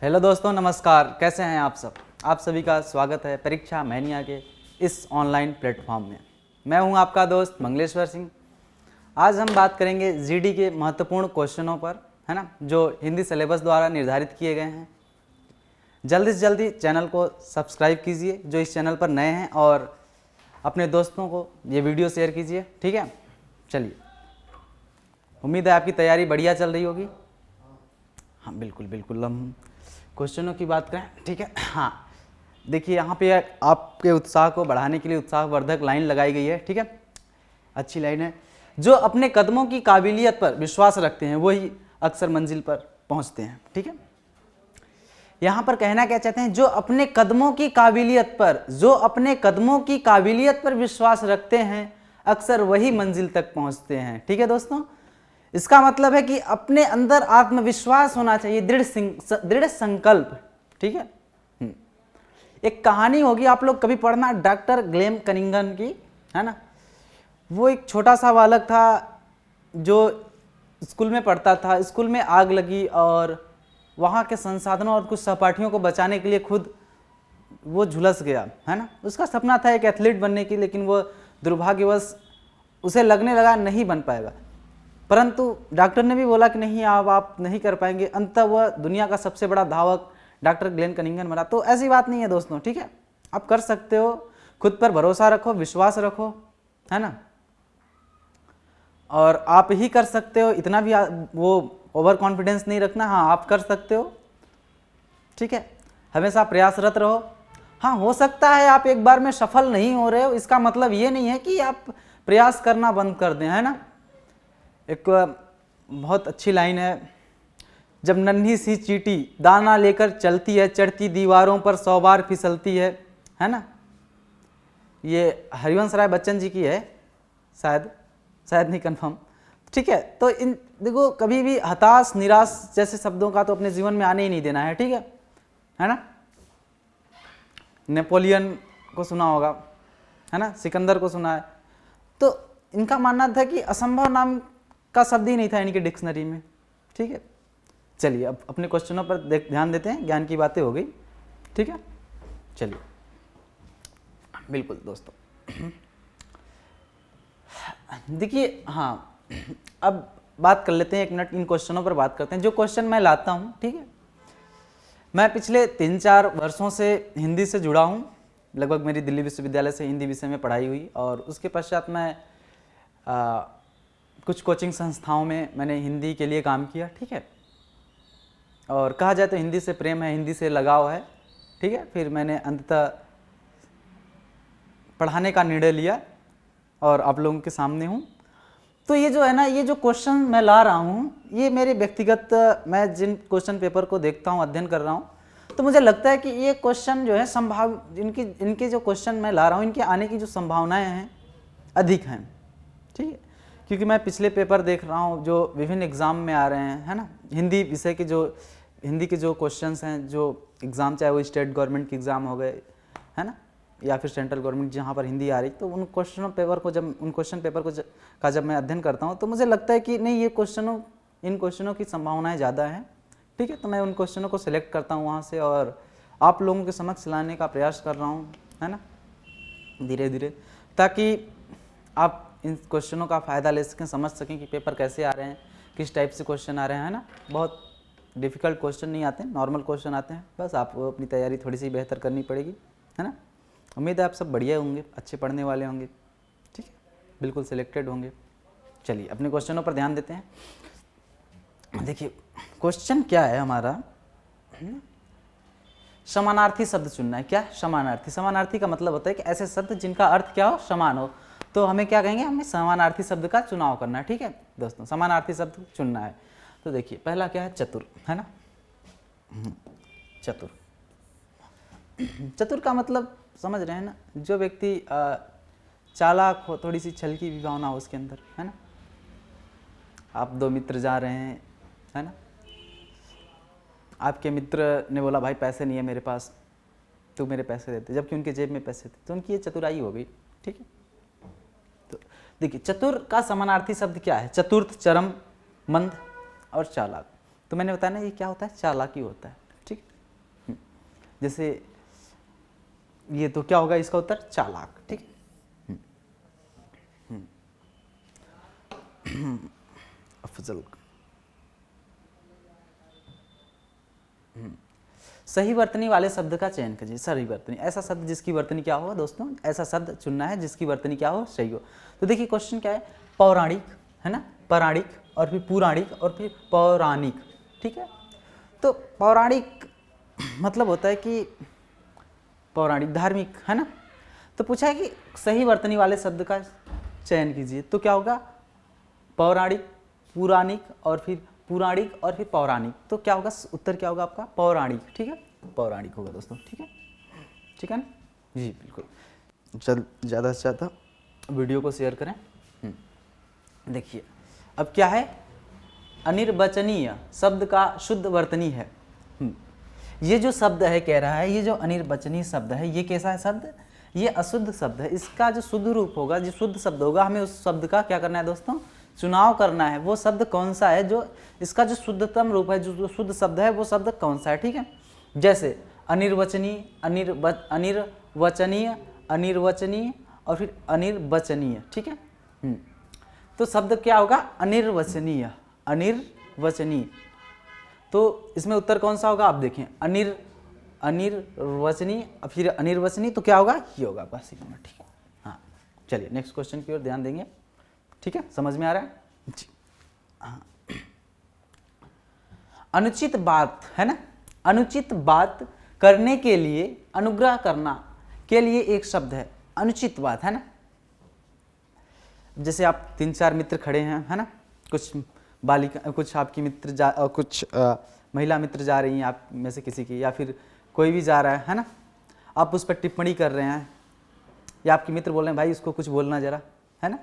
Hello दोस्तों, नमस्कार। कैसे हैं आप सब? आप सभी का स्वागत है परीक्षा मैनिया के इस ऑनलाइन प्लेटफॉर्म में। मैं हूं आपका दोस्त मंगलेश्वर सिंह। आज हम बात करेंगे जीडी के महत्वपूर्ण क्वेश्चनों पर, है ना, जो हिंदी सिलेबस द्वारा निर्धारित किए गए हैं। जल्दी से जल्दी चैनल को सब्सक्राइब कीजिए जो इस चैनल पर नए हैं, और अपने दोस्तों को ये वीडियो शेयर कीजिए। ठीक है, चलिए। उम्मीद है आपकी तैयारी बढ़िया चल रही होगी। हाँ, बिल्कुल बिल्कुल। हम क्वेश्चनों की बात करें, ठीक है। हाँ, देखिए यहाँ पे आपके उत्साह को बढ़ाने के लिए उत्साहवर्धक लाइन लगाई गई है। ठीक है, अच्छी लाइन है। जो अपने कदमों की काबिलियत पर विश्वास रखते हैं वही अक्सर मंजिल पर पहुंचते हैं। ठीक है, यहाँ पर कहना क्या चाहते हैं? जो अपने कदमों की काबिलियत पर विश्वास रखते हैं अक्सर वही मंजिल तक पहुंचते हैं। ठीक है दोस्तों, इसका मतलब है कि अपने अंदर आत्मविश्वास होना चाहिए, दृढ़ संकल्प। ठीक है, एक कहानी होगी, आप लोग कभी पढ़ना, डॉक्टर ग्लेन कनिंगन की, है ना। वो एक छोटा सा बालक था जो स्कूल में पढ़ता था। स्कूल में आग लगी और वहाँ के संसाधनों और कुछ सहपाठियों को बचाने के लिए खुद वो झुलस गया, है ना। उसका सपना था एक एथलीट बनने की, लेकिन वो दुर्भाग्यवश उसे लगने लगा नहीं बन पाएगा। परंतु डॉक्टर ने भी बोला कि नहीं, अब आप नहीं कर पाएंगे। अंततः वह दुनिया का सबसे बड़ा धावक डॉक्टर ग्लेन कनिंगन बना। तो ऐसी बात नहीं है दोस्तों, ठीक है, आप कर सकते हो। खुद पर भरोसा रखो, विश्वास रखो, है ना, और आप ही कर सकते हो। इतना भी वो ओवर कॉन्फिडेंस नहीं रखना। हाँ, आप कर सकते हो। ठीक है, हमेशा प्रयासरत रहो। हाँ, हो सकता है आप एक बार में सफल नहीं हो रहे हो, इसका मतलब ये नहीं है कि आप प्रयास करना बंद कर दें, है ना। एक बहुत अच्छी लाइन है, जब नन्ही सी चींटी दाना लेकर चलती है, चढ़ती दीवारों पर 100 बार फिसलती है ना। ये हरिवंश राय बच्चन जी की है, शायद नहीं, कंफर्म। ठीक है, तो इन देखो, कभी भी हताश, निराश जैसे शब्दों का तो अपने जीवन में आने ही नहीं देना है। ठीक है ना। नेपोलियन को सुना होगा, है ना, सिकंदर को सुना है। तो इनका मानना था कि असंभव नाम का शब्द ही नहीं था इनकी डिक्शनरी में। ठीक है, चलिए अब अपने क्वेश्चनों पर ध्यान देते हैं। ज्ञान की बातें हो गई, ठीक है। चलिए, बिल्कुल दोस्तों, देखिए, हाँ, अब बात कर लेते हैं, 1 मिनट इन क्वेश्चनों पर बात करते हैं। जो क्वेश्चन मैं लाता हूँ, ठीक है, मैं पिछले 3-4 वर्षों से हिंदी से जुड़ा हूँ। लगभग मेरी दिल्ली विश्वविद्यालय से हिंदी विषय में पढ़ाई हुई, और उसके पश्चात मैं कुछ कोचिंग संस्थाओं में मैंने हिंदी के लिए काम किया। ठीक है, और कहा जाए तो हिंदी से प्रेम है, हिंदी से लगाव है। ठीक है, फिर मैंने अंततः पढ़ाने का निर्णय लिया और आप लोगों के सामने हूँ। तो ये जो है ना, ये जो क्वेश्चन मैं ला रहा हूँ, ये मेरे व्यक्तिगत, मैं जिन क्वेश्चन पेपर को देखता हूँ, अध्ययन कर रहा हूँ, तो मुझे लगता है कि ये क्वेश्चन जो है इनके जो क्वेश्चन मैं ला रहा हूँ, इनके आने की जो संभावनाएं हैं अधिक हैं। ठीक है, क्योंकि मैं पिछले पेपर देख रहा हूँ जो विभिन्न एग्ज़ाम में आ रहे हैं, है ना। हिंदी विषय के जो क्वेश्चंस हैं, जो एग्ज़ाम, चाहे वो स्टेट गवर्नमेंट के एग्ज़ाम हो गए, है ना, या फिर सेंट्रल गवर्नमेंट जहाँ पर हिंदी आ रही, तो उन क्वेश्चन पेपर का जब मैं अध्ययन करता हूँ, तो मुझे लगता है कि नहीं, इन क्वेश्चनों की संभावनाएं ज़्यादा हैं। ठीक है, तो मैं उन क्वेश्चनों को सिलेक्ट करता हूँ वहाँ से, और आप लोगों के समक्ष लाने का प्रयास कर रहा हूँ, है ना, धीरे धीरे, ताकि आप इन क्वेश्चनों का फ़ायदा ले सकें, समझ सकें कि पेपर कैसे आ रहे हैं, किस टाइप से क्वेश्चन आ रहे हैं, है ना। बहुत डिफ़िकल्ट क्वेश्चन नहीं आते हैं, नॉर्मल क्वेश्चन आते हैं। बस आपको अपनी तैयारी थोड़ी सी बेहतर करनी पड़ेगी, है ना। उम्मीद है आप सब बढ़िया होंगे, अच्छे पढ़ने वाले होंगे, ठीक है, बिल्कुल सिलेक्टेड होंगे। चलिए अपने क्वेश्चनों पर ध्यान देते हैं। देखिए क्वेश्चन क्या है हमारा, समानार्थी शब्द चुनना है। क्या? समानार्थी का मतलब होता है कि ऐसे शब्द जिनका अर्थ क्या हो, समान हो। तो हमें क्या कहेंगे, हमें समानार्थी शब्द का चुनाव करना है। ठीक है दोस्तों, समानार्थी शब्द चुनना है। तो देखिए पहला क्या है, चतुर, है ना। चतुर का मतलब समझ रहे हैं ना, जो व्यक्ति चालाक हो, थोड़ी सी छल की भी भावना हो उसके अंदर, है ना। आप 2 मित्र जा रहे हैं, है ना, आपके मित्र ने बोला भाई पैसे नहीं है मेरे पास, तू मेरे पैसे देते, जबकि उनके जेब में पैसे थे, तो उनकी ये चतुराई हो गई। ठीक है, तो देखिए चतुर का समानार्थी शब्द क्या है, चतुर्थ, चरम, मंद और चालाक। तो मैंने बताया ना, ये क्या होता है, चालाकी होता है। ठीक, जैसे ये तो क्या होगा इसका उत्तर? चालाक। ठीक है, अफजल। सही वर्तनी वाले शब्द का चयन कीजिए। सही वर्तनी, ऐसा शब्द जिसकी वर्तनी क्या हो दोस्तों, ऐसा शब्द चुनना है जिसकी वर्तनी क्या हो, सही हो। तो देखिए क्वेश्चन क्या है, पौराणिक है ना, पौराणिक और फिर पुराणिक और फिर पौराणिक। ठीक है, तो पौराणिक मतलब होता है कि पौराणिक, धार्मिक, है ना। तो पूछा है कि सही वर्तनी वाले शब्द का चयन कीजिए, तो क्या होगा, पौराणिक, पुराणिक और फिर पुराणिक और फिर पौराणिक। तो क्या होगा, उत्तर क्या होगा आपका, पौराणिक। ठीक है, पौराणिक होगा दोस्तों। ठीक है, ठीक है ना जी, बिल्कुल। चल, ज़्यादा से ज़्यादा वीडियो को शेयर करें। देखिए अब क्या है, अनिर्वचनीय शब्द का शुद्ध वर्तनी है। ये जो शब्द है, कह रहा है ये जो अनिर्वचनीय शब्द है, ये कैसा है शब्द, ये अशुद्ध शब्द है। इसका जो शुद्ध रूप होगा, जो शुद्ध शब्द होगा, हमें उस शब्द का क्या करना है दोस्तों, चुनाव करना है। वो शब्द कौन सा है, जो इसका जो शुद्धतम रूप है, जो शुद्ध शब्द है, वो शब्द कौन सा है। ठीक है, जैसे अनिर्वचनीय, अनिर्वचनीय, अनिर्वचनीय और फिर अनिर्वचनीय। ठीक है, तो शब्द क्या होगा, अनिर्वचनीय, अनिर्वचनीय। तो इसमें उत्तर कौन सा होगा, आप देखें, अनिर्वचनीय फिर अनिर्वचनीय, तो क्या होगा, ये होगा आपका सी नंबर। ठीक है, हाँ चलिए नेक्स्ट क्वेश्चन की ओर ध्यान देंगे। ठीक है, समझ में आ रहा है जी, हाँ। अनुचित बात है ना, अनुचित बात करने के लिए, अनुग्रह करना के लिए एक शब्द है, अनुचित बात, है ना। जैसे आप 3-4 मित्र खड़े हैं, है ना, कुछ बालिका, कुछ आपकी मित्र जा, कुछ महिला मित्र जा रही हैं आप में से किसी की, या फिर कोई भी जा रहा है ना, आप उस पर टिप्पणी कर रहे हैं, या आपके मित्र बोल रहे हैं भाई इसको कुछ बोलना जरा, है ना।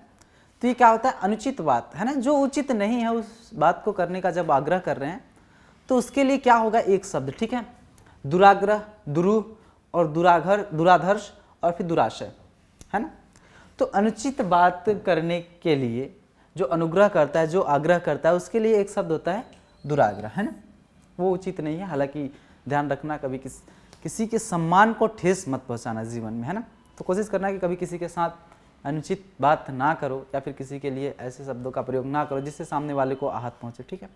तो ये क्या होता है, अनुचित बात, है ना, जो उचित नहीं है उस बात को करने का जब आग्रह कर रहे हैं, तो उसके लिए क्या होगा, एक शब्द। ठीक है, दुराग्रह, दुरूह और दुराधर्ष और फिर दुराशय, है ना। तो अनुचित बात करने के लिए जो अनुग्रह करता है, जो आग्रह करता है, उसके लिए एक शब्द होता है दुराग्रह, है ना। वो उचित नहीं है, हालांकि ध्यान रखना कभी किसी के सम्मान को ठेस मत पहुंचाना जीवन में, है ना। तो कोशिश करना कि कभी किसी के साथ अनुचित बात ना करो, या फिर किसी के लिए ऐसे शब्दों का प्रयोग ना करो जिससे सामने वाले को आहत पहुंचे। ठीक है,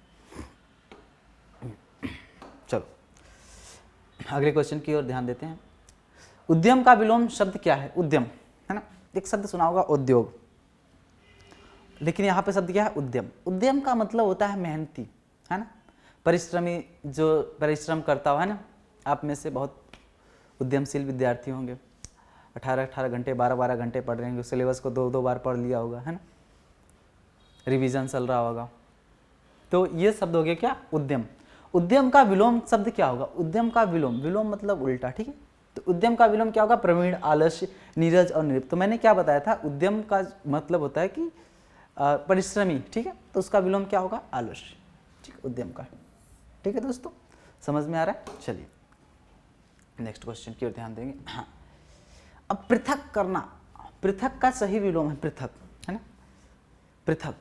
चलो अगले क्वेश्चन की ओर ध्यान देते हैं। उद्यम का विलोम शब्द क्या है, उद्यम, है ना। एक शब्द सुना होगा उद्योग, लेकिन यहाँ पे शब्द क्या है, उद्यम। उद्यम का मतलब होता है मेहनती, है ना, परिश्रमी, जो परिश्रम करता हो, है ना। आप में से बहुत उद्यमशील विद्यार्थी होंगे, 18-18 घंटे, 12-12 घंटे पढ़ रहे होंगे, सिलेबस को 2-2 बार पढ़ लिया होगा, है ना, रिवीजन चल रहा होगा। तो ये शब्द हो गया क्या, उद्यम। उद्यम का विलोम शब्द क्या होगा, उद्यम का विलोम, विलोम मतलब उल्टा। ठीक है, तो उद्यम का विलोम क्या होगा, प्रवीण, आलस्य, नीरज और निरुक्त। तो मैंने क्या बताया था, उद्यम का मतलब होता है कि परिश्रमी। ठीक है, तो उसका विलोम क्या होगा, आलस्य। ठीक, उद्यम का। ठीक है दोस्तों, समझ में आ रहा है। चलिए नेक्स्ट क्वेश्चन की ओर ध्यान देंगे। हाँ, अब पृथक करना, पृथक का सही विलोम है पृथक, है ना, पृथक।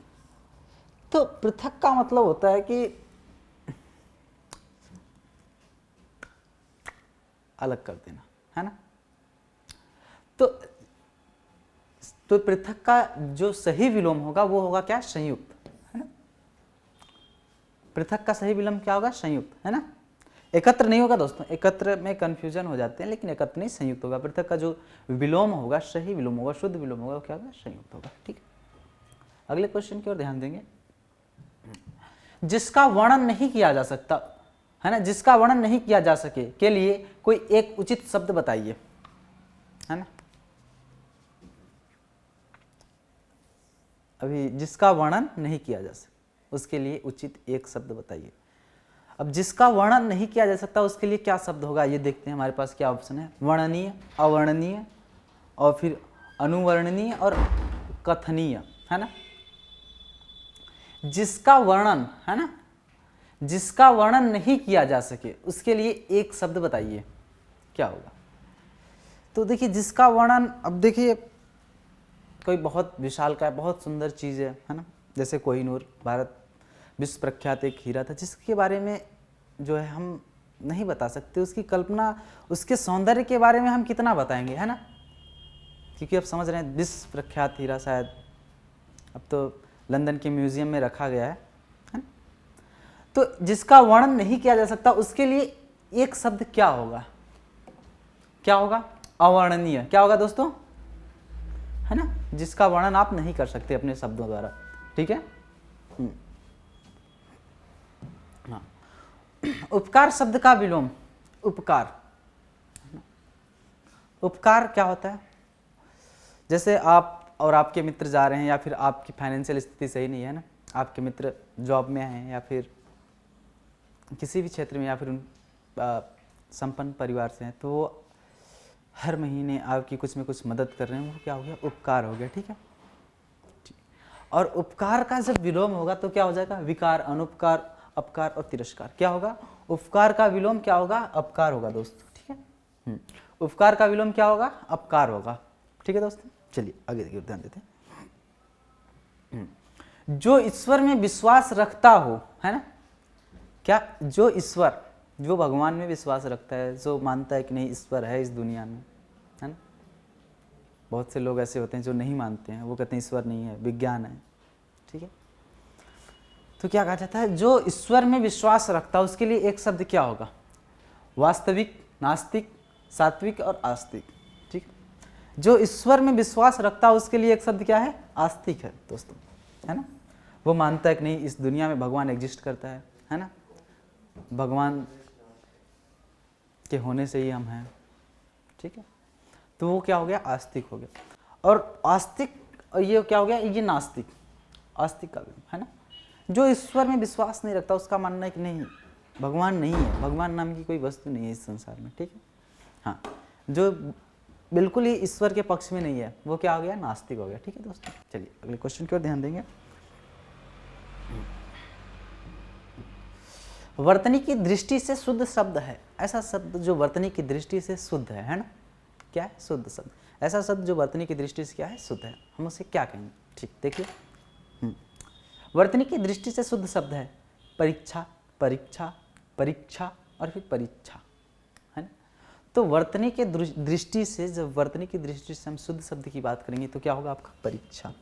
तो पृथक का मतलब होता है कि अलग कर देना, है ना। तो पृथक का जो सही विलोम होगा वो होगा क्या, संयुक्त, है ना। पृथक का सही विलोम क्या होगा, संयुक्त, है ना। एकत्र नहीं होगा दोस्तों, एकत्र में कंफ्यूजन हो जाते हैं, लेकिन एकत्र नहीं, संयुक्त होगा। पृथक का जो विलोम होगा, सही विलोम होगा, शुद्ध विलोम होगा, वो क्या होगा, संयुक्त होगा। ठीक है, अगले क्वेश्चन की ओर ध्यान देंगे। जिसका वर्णन नहीं किया जा सकता, है ना, जिसका वर्णन नहीं किया जा सके के लिए कोई एक उचित शब्द बताइए, है ना। अभी जिसका वर्णन नहीं किया जा सकता, उसके लिए उचित एक शब्द बताइए। अब जिसका वर्णन नहीं किया जा सकता उसके लिए क्या शब्द होगा, ये देखते हैं। हमारे पास क्या ऑप्शन है, वर्णनीय, अवर्णनीय और फिर अनुवर्णनीय और कथनीय, है ना। जिसका वर्णन, है ना, जिसका वर्णन नहीं किया जा सके उसके लिए एक शब्द बताइए, क्या होगा। तो देखिए जिसका वर्णन, अब देखिए कोई बहुत विशाल का बहुत सुंदर चीज़ है ना, जैसे कोहिनूर, भारत विश्व प्रख्यात एक हीरा था, जिसके बारे में जो है हम नहीं बता सकते। उसकी कल्पना, उसके सौंदर्य के बारे में हम कितना बताएंगे, है ना। क्योंकि अब समझ रहे हैं विश्व प्रख्यात हीरा शायद अब तो लंदन के म्यूजियम में रखा गया है ना। तो जिसका वर्णन नहीं किया जा सकता उसके लिए एक शब्द क्या होगा, क्या होगा, अवर्णनीय। क्या होगा दोस्तों, है ना, जिसका वर्णन आप नहीं कर सकते अपने शब्दों द्वारा, ठीक है। हाँ, उपकार शब्द का विलोम, उपकार। उपकार क्या होता है, जैसे आप और आपके मित्र जा रहे हैं, या फिर आपकी फाइनेंशियल स्थिति सही नहीं है ना, आपके मित्र जॉब में हैं या फिर किसी भी क्षेत्र में, या फिर संपन्न परिवार से हैं, तो वो हर महीने आपकी कुछ में कुछ मदद कर रहे हैं, वो क्या हो गया, उपकार हो गया, ठीक है। और उपकार का जब विलोम होगा तो क्या हो जाएगा, विकार, अनुपकार, अपकार और तिरस्कार। क्या होगा, उपकार का विलोम क्या होगा, अपकार होगा दोस्तों, ठीक है। उपकार का विलोम क्या होगा, अपकार होगा, ठीक है दोस्तों। चलिए आगे देखिए, ध्यान देते हैं। जो ईश्वर में विश्वास रखता हो, है ना, क्या, जो ईश्वर, जो भगवान में विश्वास रखता है, जो मानता है कि नहीं ईश्वर है इस दुनिया में, है ना। बहुत से लोग ऐसे होते हैं जो नहीं मानते हैं, वो कहते हैं ईश्वर नहीं है, विज्ञान है, ठीक है। तो क्या कहा जाता है, जो ईश्वर में विश्वास रखता है उसके लिए एक शब्द क्या होगा, वास्तविक, नास्तिक, सात्विक और आस्तिक, ठीक। जो ईश्वर में विश्वास रखता है उसके लिए एक शब्द क्या है, आस्तिक है दोस्तों, है ना। वो मानता है कि नहीं इस दुनिया में भगवान एग्जिस्ट करता है ना, भगवान के होने से ही हम हैं, ठीक है। तो वो क्या हो गया, आस्तिक हो गया। और आस्तिक, ये क्या हो गया, ये नास्तिक, आस्तिक का, है ना। जो ईश्वर में विश्वास नहीं रखता उसका मानना है कि नहीं भगवान नहीं है, भगवान नाम की कोई वस्तु नहीं है इस संसार में, ठीक है। हाँ, जो बिल्कुल ही ईश्वर के पक्ष में नहीं है वो क्या हो गया, नास्तिक हो गया, ठीक है दोस्तों। चलिए अगले क्वेश्चन की ओर ध्यान देंगे। वर्तनी की दृष्टि से शुद्ध शब्द है, ऐसा शब्द जो वर्तनी की दृष्टि से शुद्ध है ना, क्या है, शुद्ध शब्द। ऐसा शब्द जो वर्तनी की दृष्टि से क्या है, शुद्ध है, हम उसे क्या कहेंगे, ठीक, देखिए। वर्तनी की दृष्टि से शुद्ध शब्द है परीक्षा, परीक्षा, परीक्षा और फिर परीक्षा, है ना। तो वर्तनी के दृष्टि से, जब वर्तनी की दृष्टि से हम शुद्ध शब्द की बात करेंगे तो क्या होगा आपका, परीक्षा,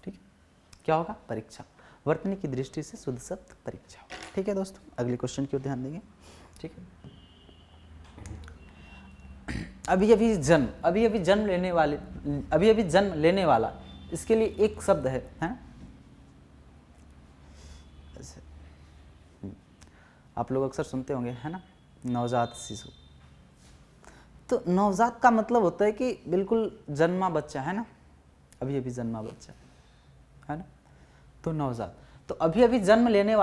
ठीक है। क्या होगा, परीक्षा। वर्तनी की दृष्टि से शुद्ध शब्द परीक्षा, ठीक है दोस्तों। अगले क्वेश्चन की ओर ध्यान देंगे, ठीक है। अभी अभी जन्म लेने वाला, इसके लिए एक शब्द है ना। आप लोग अक्सर सुनते होंगे, है ना, नवजात शिशु। तो नवजात का मतलब होता है कि बिल्कुल जन्मा बच्चा, है ना, अभी अभी जन्मा बच्चा, है ना। तो नवजात, तो अभी अभी जन्म लेने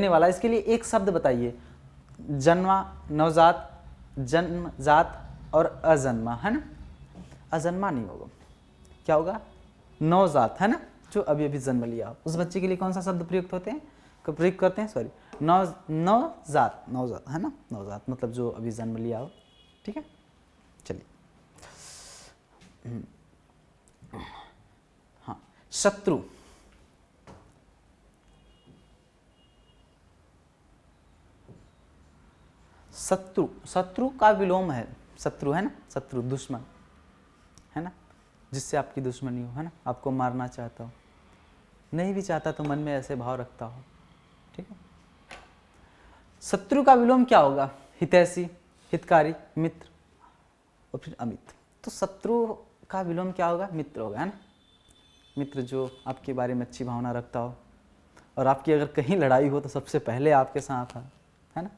वाला, इसके लिए एक शब्द बताइए, जन्मा, नवजात, जन्मजात और अजन्मा, है ना। अजन्मा नहीं होगा, क्या होगा, नवजात, है ना, जो अभी अभी जन्म लिया। उस बच्चे के लिए कौन सा शब्द प्रयुक्त करते हैं, सॉरी, नवजात, है ना, नवजात मतलब जो अभी जन्म लिया हो, ठीक है। चलिए, हाँ, शत्रु, शत्रु का विलोम है शत्रु, है ना, शत्रु, दुश्मन, है ना, जिससे आपकी दुश्मनी हो, है ना, आपको मारना चाहता हो, नहीं भी चाहता तो मन में ऐसे भाव रखता हो, ठीक है। शत्रु का विलोम क्या होगा, हितैषी, हितकारी, मित्र और फिर अमित्र। तो शत्रु का विलोम क्या होगा, मित्र होगा, है ना। मित्र जो आपके बारे में अच्छी भावना रखता हो और आपकी अगर कहीं लड़ाई हो तो सबसे पहले आपके साथ है ना।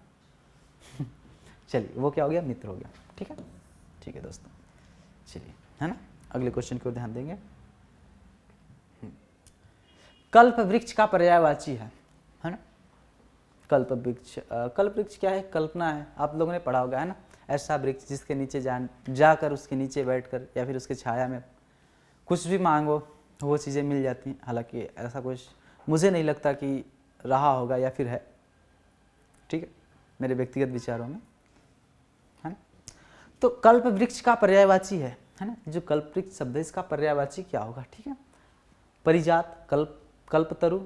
चलिए, वो क्या हो गया, मित्र हो गया, ठीक है दोस्तों। चलिए, है ना, अगले क्वेश्चन की ओर ध्यान देंगे। कल्प वृक्ष का पर्यायवाची है ना। कल्प वृक्ष क्या है, कल्पना है, आप लोगों ने पढ़ा होगा, है ना। ऐसा वृक्ष जिसके नीचे जाकर उसके नीचे बैठकर या फिर उसके छाया में कुछ भी मांगो वो चीज़ें मिल जाती हैं। हालांकि ऐसा कुछ मुझे नहीं लगता कि रहा होगा या फिर है, ठीक है, मेरे व्यक्तिगत विचारों में, है ना। तो कल्प वृक्ष का पर्यायवाची है ना, जो कल्प वृक्ष शब्द है इसका पर्यायवाची क्या होगा, ठीक है। परिजात, कल्पतरु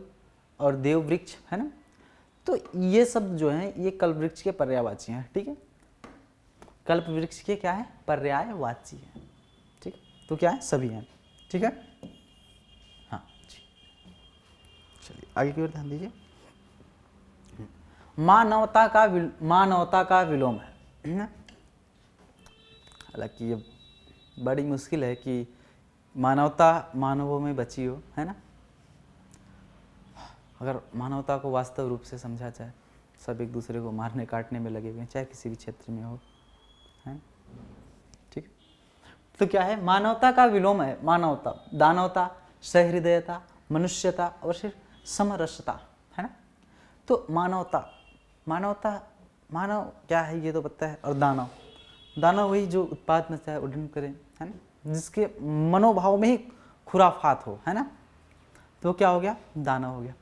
और देव वृक्ष, है ना। तो ये सब जो है ये कल्प वृक्ष के पर्यायवाची हैं, ठीक है। कल्प वृक्ष के क्या है, पर्यायवाची है, ठीक है। तो क्या है, सभी हैं, ठीक है। हाँ जी, चलिए आगे की ओर ध्यान दीजिए। मानवता का विलोम है। हालांकि ये बड़ी मुश्किल है कि मानवता मानवों में बची हो, है ना। अगर मानवता को वास्तव रूप से समझा जाए, सब एक दूसरे को मारने काटने में लगे हुए हैं, चाहे किसी भी क्षेत्र में हो, है, ठीक। तो क्या है, मानवता का विलोम है। मानवता, दानवता, सहृदयता, मनुष्यता और फिर समरसता, है ना। तो मानवता, मानव क्या है ये तो पता है। और दानव वही जो उत्पाद में चाहे उड्डयन करे, है ना, जिसके मनोभाव में ही खुराफात हो, है ना। तो क्या हो गया, दानव हो गया,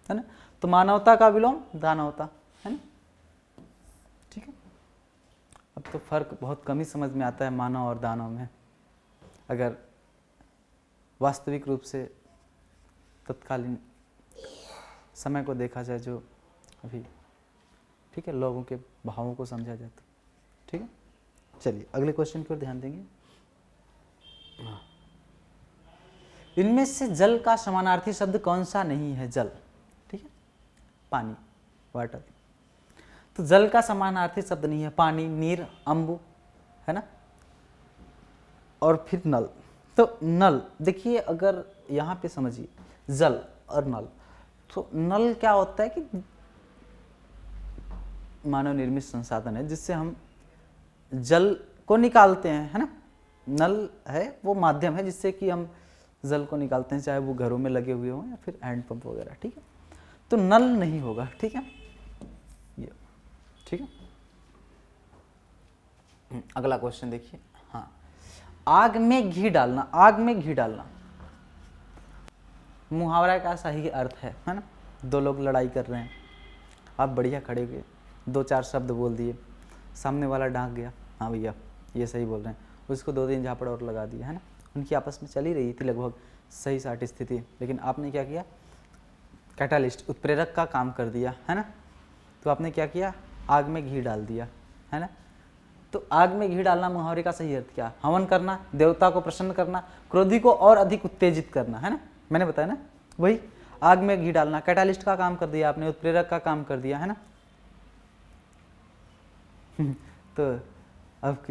है ना। तो मानवता का विलोम दानवता, है ना, ठीक है। अब तो फर्क बहुत कम ही समझ में आता है मानव और दानव में, अगर वास्तविक रूप से तत्कालीन समय को देखा जाए, जो अभी, ठीक है, लोगों के भावों को समझा जाए तो, ठीक है। चलिए अगले क्वेश्चन की ओर ध्यान देंगे। इनमें से जल का समानार्थी शब्द कौन सा नहीं है, जल, ठीक है, पानी, वाटर। तो जल का समानार्थी शब्द नहीं है, पानी, नीर, अम्बु, है ना, और फिर नल। तो नल देखिए, अगर यहाँ पे समझिए जल और नल, तो नल क्या होता है कि मानव निर्मित संसाधन है जिससे हम जल को निकालते हैं, है ना। नल है वो माध्यम है जिससे कि हम जल को निकालते हैं, चाहे वो घरों में लगे हुए हों या फिर हैंडपंप वगैरह, ठीक है। तो नल नहीं होगा, ठीक है, ये, ठीक है। अगला क्वेश्चन देखिए। हाँ, आग में घी डालना, आग में घी डालना मुहावरा का सही अर्थ है ना। दो लोग लड़ाई कर रहे हैं, आप बढ़िया खड़े हुए, दो चार शब्द बोल दिए, सामने वाला डांक गया, हाँ भैया ये सही बोल रहे हैं, उसको दो तीन झापड़ और लगा दिया, है ना। उनकी आपस में चली रही थी लगभग सही साठ स्थिति, लेकिन आपने क्या किया, कैटालिस्ट, उत्प्रेरक का काम कर दिया, है ना। तो आपने क्या किया, आग में घी डाल दिया, है ना। तो आग में घी डालना मुहावरे का सही अर्थ क्या, हवन करना, देवता को प्रसन्न करना, क्रोधी को और अधिक उत्तेजित करना, है ना। मैंने बताया ना, वही आग में घी डालना, कैटालिस्ट का काम कर दिया आपने, उत्प्रेरक का काम कर दिया, है ना। तो अब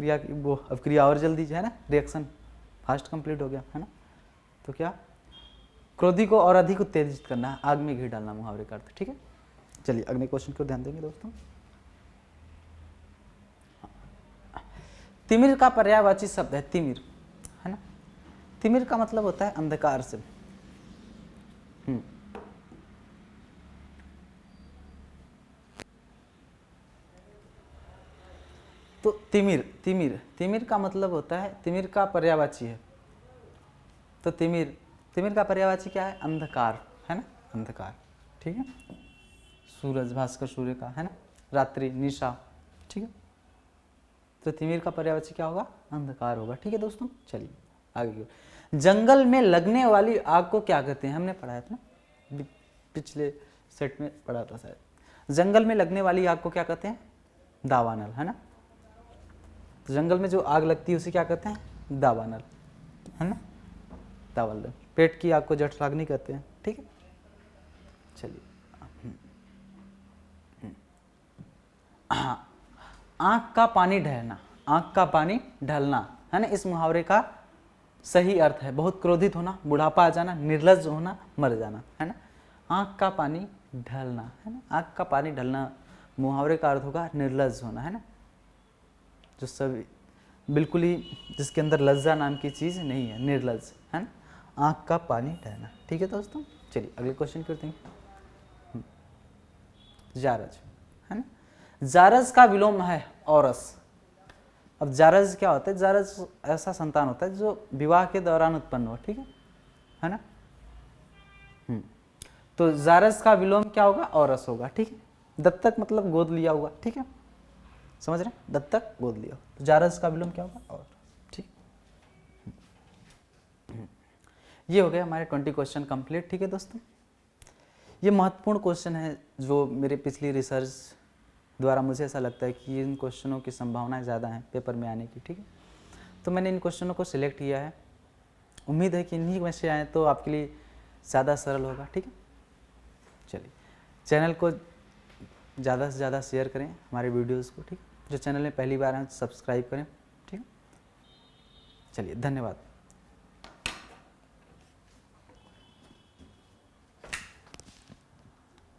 क्रिया और जल्दी है ना, रिएक्शन फास्ट कंप्लीट हो गया, है ना। तो क्या, क्रोधी को और अधिक उत्तेजित करना है, आग में घी डालना मुहावरे का अर्थ, ठीक है। चलिए अगले क्वेश्चन को ध्यान देंगे दोस्तों। तिमिर का पर्यायवाची शब्द है तिमिर, है ना। तिमिर का मतलब होता है अंधकार से। तो तिमिर का मतलब होता है, तिमिर का पर्यायवाची है। तो तिमिर का पर्यायवाची क्या है, अंधकार, है ना, अंधकार, ठीक है। सूरज, भास्कर, सूर्य का, है ना, रात्रि, निशा, ठीक है। तो तिमिर का पर्यायवाची क्या होगा, अंधकार होगा, ठीक है दोस्तों। चलिए आगे, जंगल में लगने वाली आग को क्या कहते हैं, हमने पढ़ाया था ना, पिछले सेट में पढ़ा था शायद। जंगल में लगने वाली आग को क्या कहते हैं, दावानल, है ना। तो जंगल में जो आग लगती है उसे क्या कहते हैं, दावानल, है ना, दावानल। पेट की आग को जठराग्नि कहते हैं, ठीक है। चलिए, हाँ, आँख का पानी ढलना, आँख का पानी ढलना, है ना, इस मुहावरे का सही अर्थ है बहुत क्रोधित होना, बुढ़ापा आ जाना, निर्लज्ज होना, मर जाना, है ना। आँख का पानी ढलना, है ना, आँख का पानी ढलना मुहावरे का अर्थ होगा निर्लज्ज होना, है ना, जो सब बिल्कुल ही जिसके अंदर लज्जा नाम की चीज़ नहीं है, निर्लज्ज, है ना, आँख का पानी ढलना, ठीक है दोस्तों। चलिए अगले क्वेश्चन करते हैं। जारज, है ना, जारज का विलोम है औरस। अब जारज क्या होता है, जारज ऐसा संतान होता है जो विवाह के दौरान उत्पन्न हो, ठीक है ना। तो जारज का विलोम क्या होगा, औरस होगा, ठीक है। दत्तक मतलब गोद लिया हुआ, ठीक है, समझ रहे हैं, दत्तक गोद लिया। तो जारज का विलोम क्या होगा, औरस, ठीक। ये हो गए हमारे 20 क्वेश्चन कंप्लीट, ठीक है दोस्तों। ये महत्वपूर्ण क्वेश्चन है जो मेरे पिछली रिसर्च द्वारा मुझे ऐसा लगता है कि इन क्वेश्चनों की संभावनाएं ज़्यादा हैं पेपर में आने की, ठीक है। तो मैंने इन क्वेश्चनों को सिलेक्ट किया है, उम्मीद है कि इन्हीं में से आए तो आपके लिए ज़्यादा सरल होगा, ठीक है। चलिए, चैनल को ज़्यादा से ज़्यादा शेयर करें हमारे वीडियोज़ को, ठीक है। जो चैनल में पहली बार आए सब्सक्राइब करें, ठीक है। चलिए, धन्यवाद।